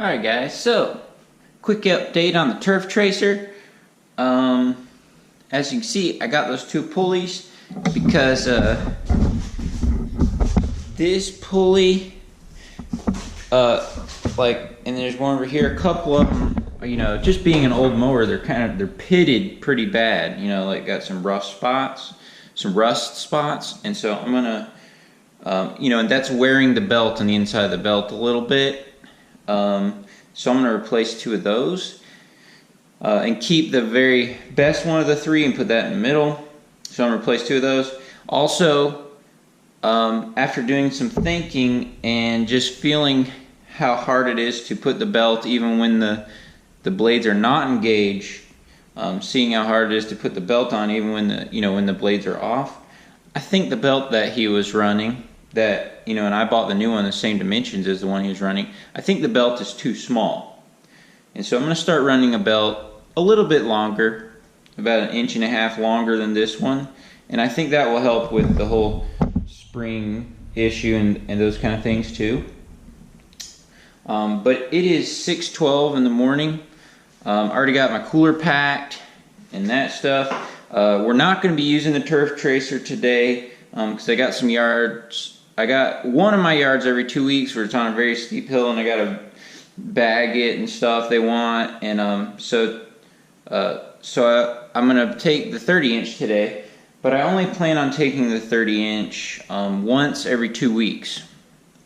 Alright guys, so quick update on the Turf Tracer. As you can see, I got those two pulleys because this pulley, and there's one over here, a couple of them, you know, just being an old mower, they're pitted pretty bad, you know, like got some rust spots, and so I'm gonna, you know, and that's wearing the belt on the inside of the belt a little bit. So I'm going to replace two of those and keep the very best one of the three and put that in the middle. So I'm going to replace two of those. Also, after doing some thinking and just feeling how hard it is to put the belt even when the blades are not engaged, seeing how hard it is to put the belt on even when the blades are off, I think the belt that he was running, that, you know, and I bought the new one the same dimensions as the one he was running, I think the belt is too small. And so I'm going to start running a belt a little bit longer, about 1.5 inches longer than this one, and I think that will help with the whole spring issue and those kind of things too. But it is 6:12 in the morning. I already got my cooler packed and that stuff. We're not going to be using the Turf Tracer today because I got some yards. I got one of my yards every 2 weeks where it's on a very steep hill and I got to bag it and stuff they want, and so I'm going to take the 30-inch today, but I only plan on taking the 30-inch once every 2 weeks,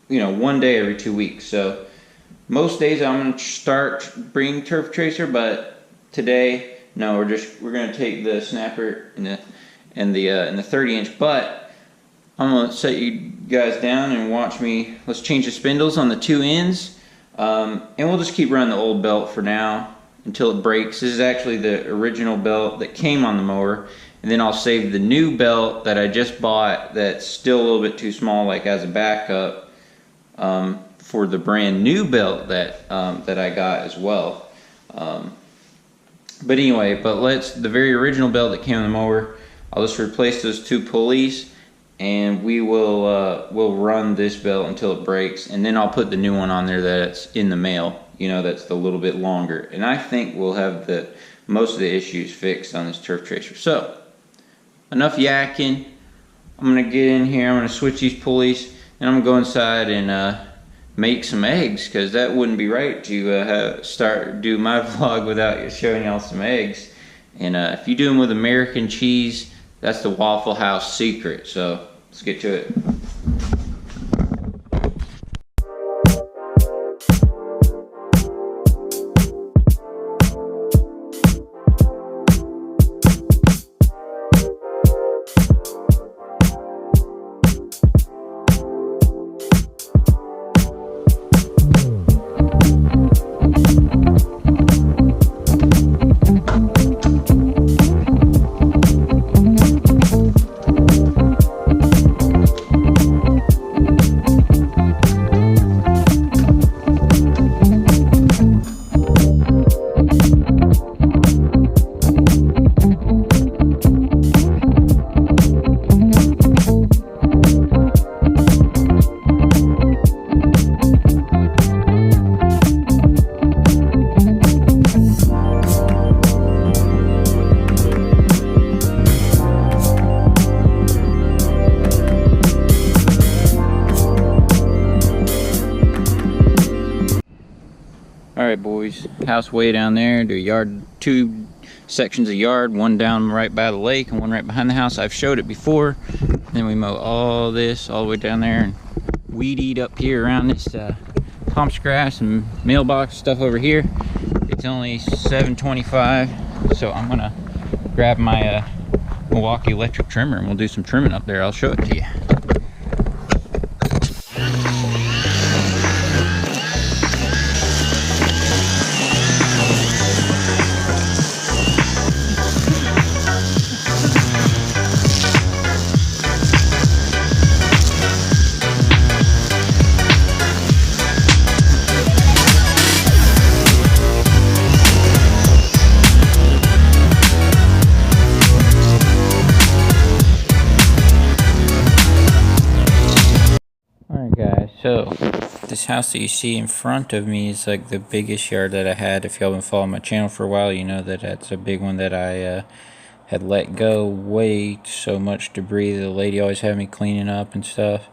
you know, one day every 2 weeks. So most days I'm going to start bringing Turf Tracer, but today, no, we're going to take the snapper and the 30-inch, but I'm going to set you guys down and watch me. Let's change the spindles on the two ends, and we'll just keep running the old belt for now until it breaks. This is actually the original belt that came on the mower, and then I'll save the new belt that I just bought that's still a little bit too small, like as a backup, for the brand new belt that I got as well. But anyway, the very original belt that came on the mower, I'll just replace those two pulleys, and we'll run this belt until it breaks, and then I'll put the new one on there that's in the mail, you know, that's a little bit longer, and I think we'll have most of the issues fixed on this Turf Tracer. So enough yakking. I'm gonna get in here, I'm gonna switch these pulleys, and I'm gonna go inside and make some eggs, because that wouldn't be right to do my vlog without showing y'all some eggs. And if you do them with American cheese, that's the Waffle House secret. So let's get to it. Alright boys, house way down there, two sections of yard, one down right by the lake and one right behind the house. I've showed it before. Then we mow all this all the way down there and weed eat up here around this pumps grass and mailbox stuff over here. It's only 7:25, so I'm gonna grab my Milwaukee electric trimmer and we'll do some trimming up there. I'll show it to you. this house that you see in front of me is like the biggest yard that I had. If y'all been following my channel for a while, you know that that's a big one that I had let go. Way so much debris. The lady always had me cleaning up and stuff.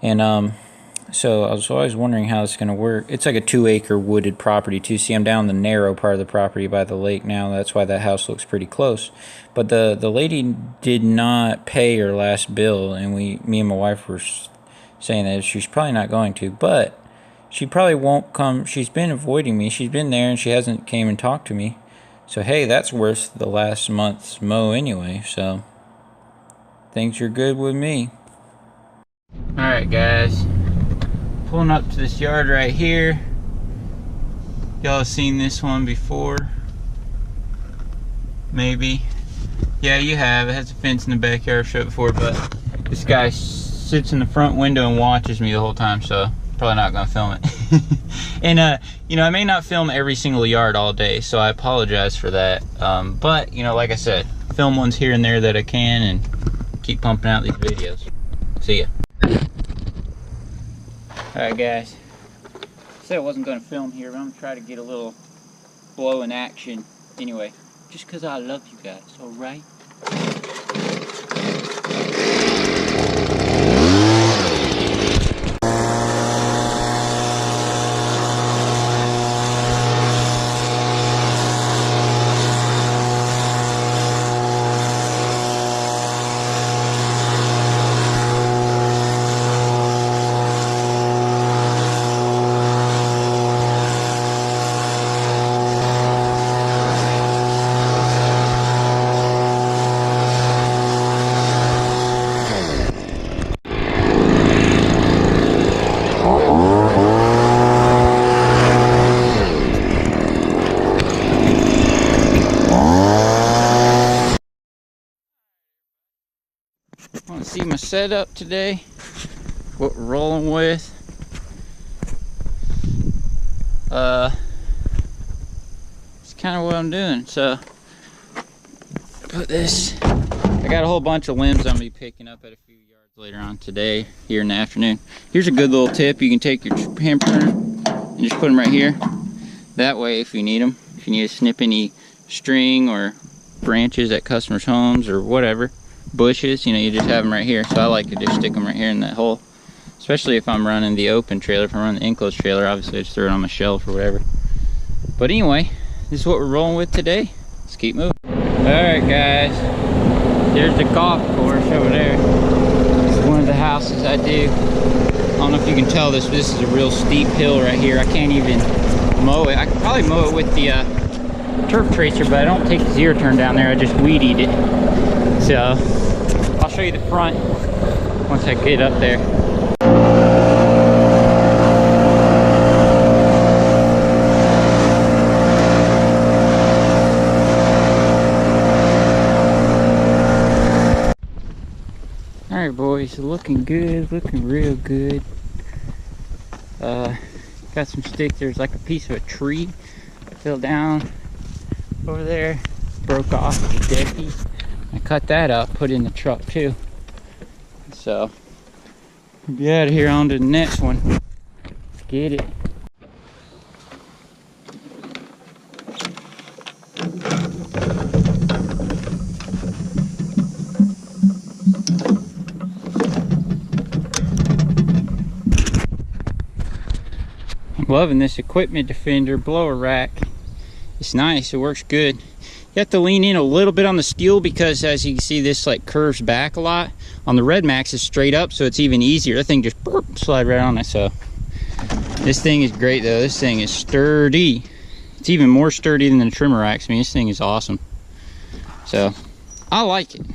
And so I was always wondering how it's gonna work. It's like a 2-acre wooded property too. See, I'm down the narrow part of the property by the lake now. That's why that house looks pretty close. But the lady did not pay her last bill, and me and my wife were saying that she's probably not going to, but she probably won't come. She's been avoiding me. She's been there and she hasn't came and talked to me. So hey, that's worth the last month's mow anyway. So things are good with me. Alright guys, pulling up to this yard right here. Y'all have seen this one before, maybe. Yeah, you have. It has a fence in the backyard. I've showed it before, but this guy sits in the front window and watches me the whole time, so probably not gonna film it. And you know, I may not film every single yard all day, so I apologize for that. But you know, like I said, film ones here and there that I can, and keep pumping out these videos. See ya. Alright guys, I said I wasn't going to film here, but I'm going to try to get a little blow in action anyway, just because I love you guys, alright? Want to see my setup today, what we're rolling with. It's kind of what I'm doing. So put this, I got a whole bunch of limbs I'm gonna be picking up at a few yards later on today here in the afternoon. Here's a good little tip: you can take your hand printer and just put them right here. That way, if you need them, if you need to snip any string or branches at customers' homes or whatever, bushes, you know, you just have them right here. So I like to just stick them right here in that hole, especially if I'm running the open trailer. If I'm running the enclosed trailer, obviously I just throw it on my shelf or whatever. But anyway, this is what we're rolling with today. Let's keep moving. Alright guys, there's the golf course over there. This is one of the houses I do. I don't know if you can tell this, but this is a real steep hill right here. I can't even mow it. I could probably mow it with the turf tracer, but I don't take the zero turn down there. I just weed eat it. So I'll show you the front once I get up there. Alright boys, looking good, looking real good. Got some sticks. There's like a piece of a tree fell down over there, broke off the decky. I cut that up, put it in the truck too. So we'll be out of here on to the next one. Let's get it. I'm loving this Equipment Defender blower rack. It's nice, it works good. You have to lean in a little bit on the Stihl because, as you can see, this like curves back a lot. On the Redmax, it's straight up, so it's even easier. That thing just slide right on it. So this thing is great though. This thing is sturdy. It's even more sturdy than the trimmer racks. I mean, this thing is awesome. So I like it.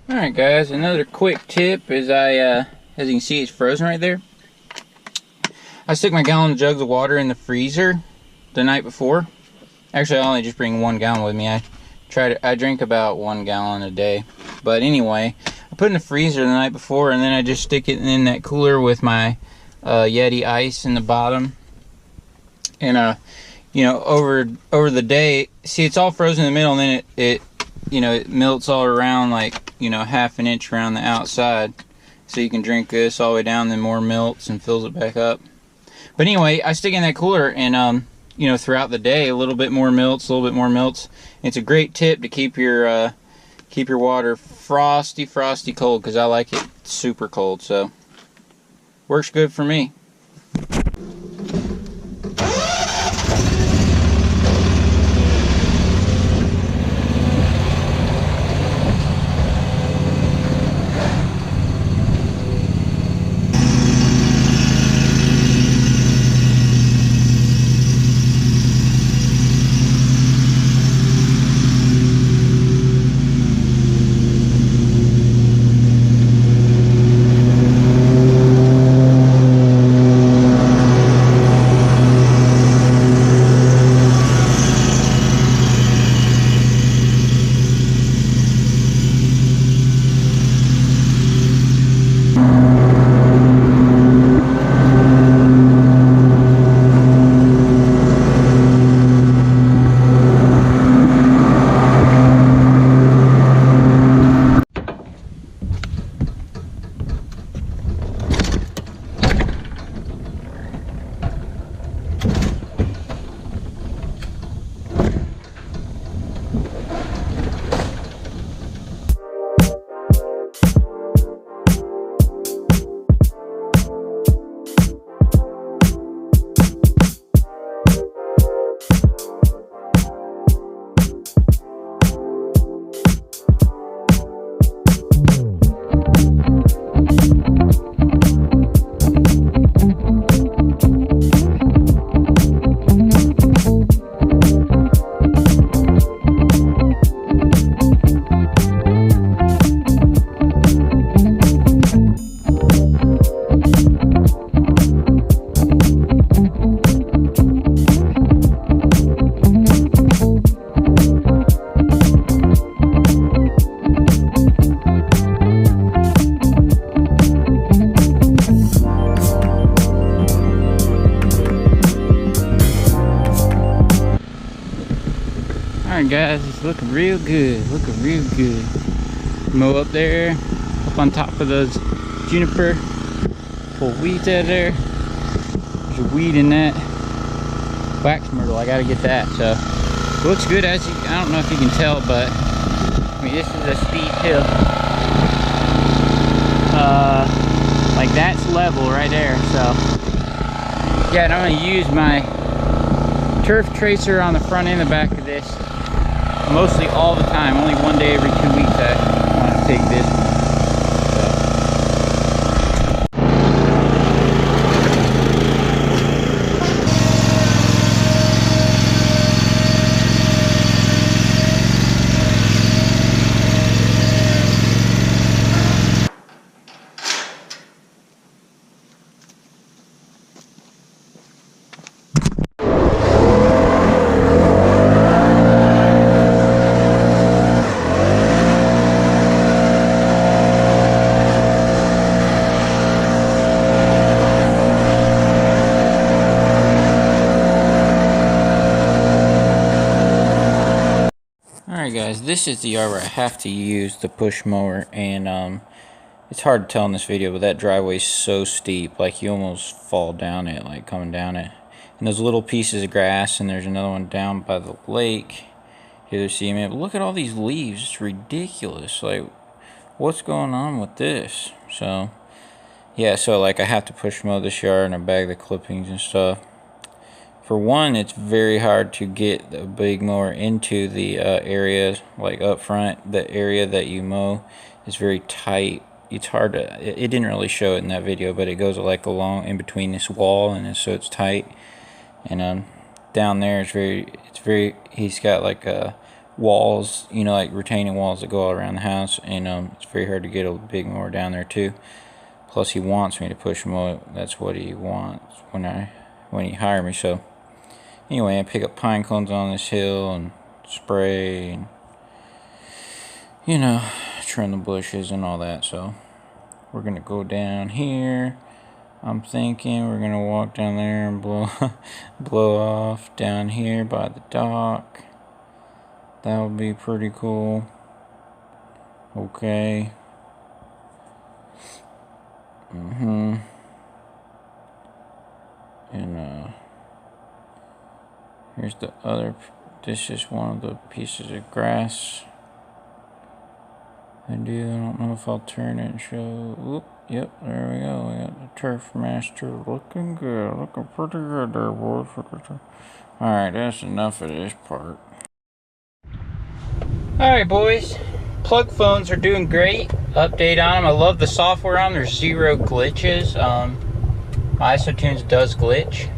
All right, guys. Another quick tip is as you can see, it's frozen right there. I stick my gallon jugs of water in the freezer the night before. Actually, I only just bring 1 gallon with me. I drink about 1 gallon a day. But anyway, I put it in the freezer the night before, and then I just stick it in that cooler with my Yeti ice in the bottom. And you know, over the day, see, it's all frozen in the middle, and then it you know, it melts all around, like, you know, 1/2 inch around the outside. so you can drink this all the way down, then more melts and fills it back up. But anyway, I stick in that cooler, and you know, throughout the day, a little bit more melts, a little bit more melts. It's a great tip to keep your water frosty cold, because I like it super cold. So works good for me. Alright guys, it's looking real good, Mow up there, up on top of those juniper, pull weeds out of there. There's a weed in that wax myrtle, I gotta get that. So it looks good, as you, I don't know if you can tell, but I mean, this is a steep hill. Like that's level right there. So yeah, and I'm gonna use my turf tracer on the front and the back of this mostly all the time. Only one day every 2 weeks I want to take this one. Alright guys, this is the yard where I have to use the push mower, and it's hard to tell in this video, but that driveway is so steep, like you almost fall down it, like coming down it. And those little pieces of grass, and there's another one down by the lake. Here, see me, but look at all these leaves, it's ridiculous. Like, what's going on with this? So yeah, so like I have to push mow this yard, and I bag the clippings and stuff. For one, it's very hard to get the big mower into the areas, like up front. The area that you mow is very tight. It's hard to, it didn't really show it in that video, but it goes like along in between this wall, and so it's tight. And down there it's very, he's got like walls, you know, like retaining walls that go all around the house, and it's very hard to get a big mower down there too. Plus he wants me to push mow. That's what he wants when he hired me. So anyway, I pick up pine cones on this hill and spray and, you know, trim the bushes and all that. So we're gonna go down here. I'm thinking we're gonna walk down there and blow off down here by the dock. That would be pretty cool. Okay. And here's the other. This is one of the pieces of grass. I don't know if I'll turn it and show. Oop, yep, there we go. We got the turfmaster looking good. Looking pretty good there, boys. Alright, that's enough of this part. Alright, boys. Plugphones are doing great. Update on them. I love the software on them. There's 0 glitches. My IsoTunes does glitch.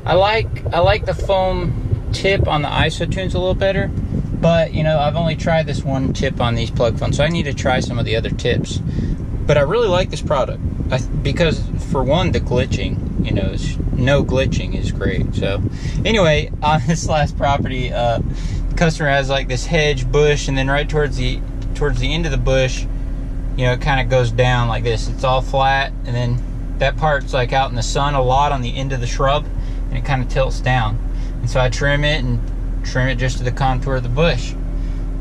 I like the foam tip on the IsoTunes a little better. But, you know, I've only tried this one tip on these Plugphones, so I need to try some of the other tips. But I really like this product because, for one, the glitching, you know, no glitching is great. So, anyway, on this last property, the customer has like this hedge bush, and then right towards the end of the bush, you know, it kind of goes down like this. It's all flat, and then that part's like out in the sun a lot on the end of the shrub, and it kind of tilts down. And so I trim it just to the contour of the bush.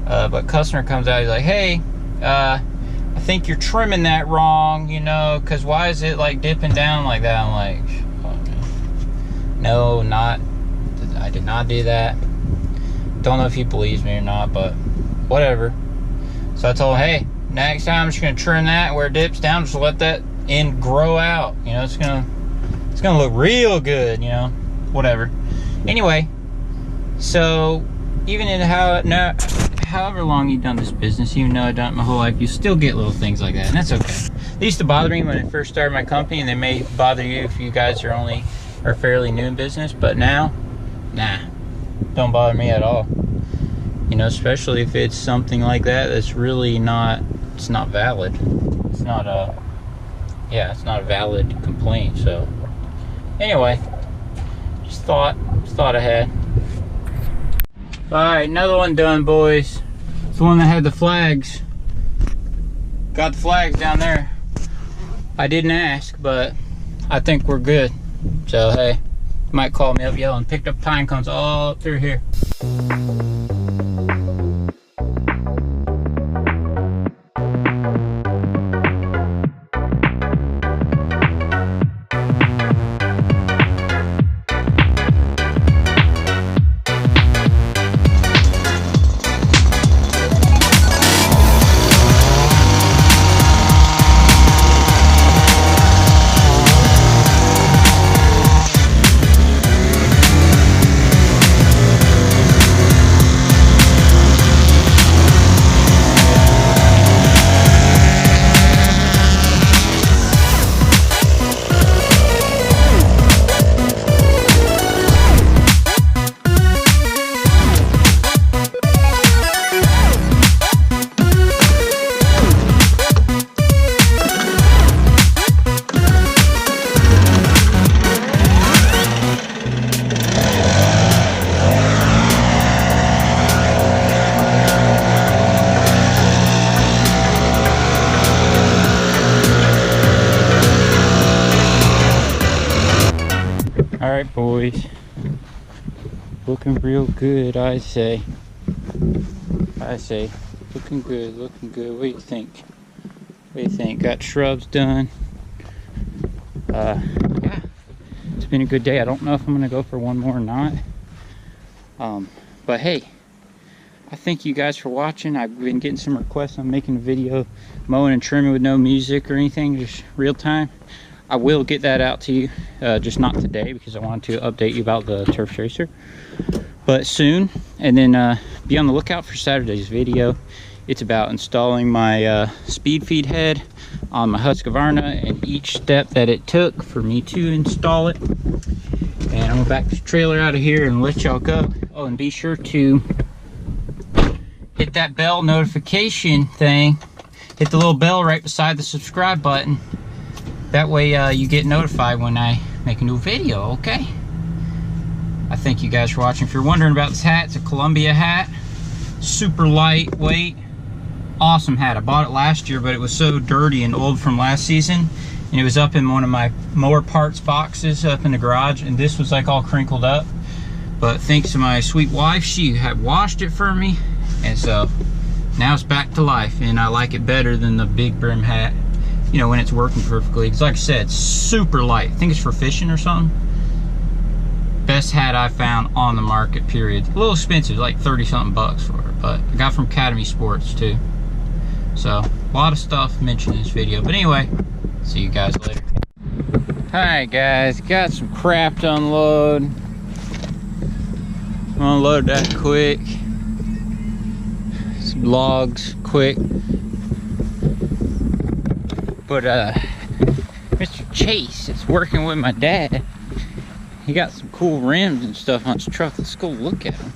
But customer comes out, he's like, hey, I think you're trimming that wrong, you know, because why is it like dipping down like that? I'm like, oh, no, I did not do that. Don't know if he believes me or not, but whatever. So I told him, hey, next time I'm just gonna trim that where it dips down, just let that end grow out. You know, it's gonna look real good, you know, whatever. Anyway, so even in however long you've done this business, even though I've done it my whole life, you still get little things like that, and that's okay. They used to bother me when I first started my company, and they may bother you if you guys are fairly new in business, but now, nah, don't bother me at all. You know, especially if it's something like that that's really it's not valid. It's not a valid complaint. So anyway, just thought ahead. Alright, another one done, boys. It's the one that had the flags. Got the flags down there. I didn't ask, but I think we're good. So hey, you might call me up yelling, picked up pine cones all up through here. Alright, boys, looking real good, I say, looking good, What do you think? Got shrubs done. Yeah, it's been a good day. I don't know if I'm gonna go for one more or not, but hey, I thank you guys for watching. I've been getting some requests on making a video mowing and trimming with no music or anything, just real time. I will get that out to you, just not today because I wanted to update you about the Turf Tracer, but soon. And then be on the lookout for Saturday's video. It's about installing my speed feed head on my Husqvarna and each step that it took for me to install it. And I'm gonna back the trailer out of here and let y'all go. Oh, and be sure to hit that bell notification thing. Hit the little bell right beside the subscribe button. That way you get notified when I make a new video, okay? I thank you guys for watching. If you're wondering about this hat, it's a Columbia hat. Super lightweight. Awesome hat. I bought it last year, but it was so dirty and old from last season. And it was up in one of my mower parts boxes up in the garage. And this was like all crinkled up. But thanks to my sweet wife, she had washed it for me. And so now it's back to life. And I like it better than the big brim hat. you know, when it's working perfectly. Because like I said, it's super light. I think it's for fishing or something. Best hat I found on the market, period. A little expensive, like 30 something bucks for it, but I got from Academy Sports too. So a lot of stuff mentioned in this video, but anyway, see you guys later. Alright guys, got some crap to unload. Unload that quick. Some logs quick. But Mr. Chase is working with my dad. He got some cool rims and stuff on his truck. Let's go look at them.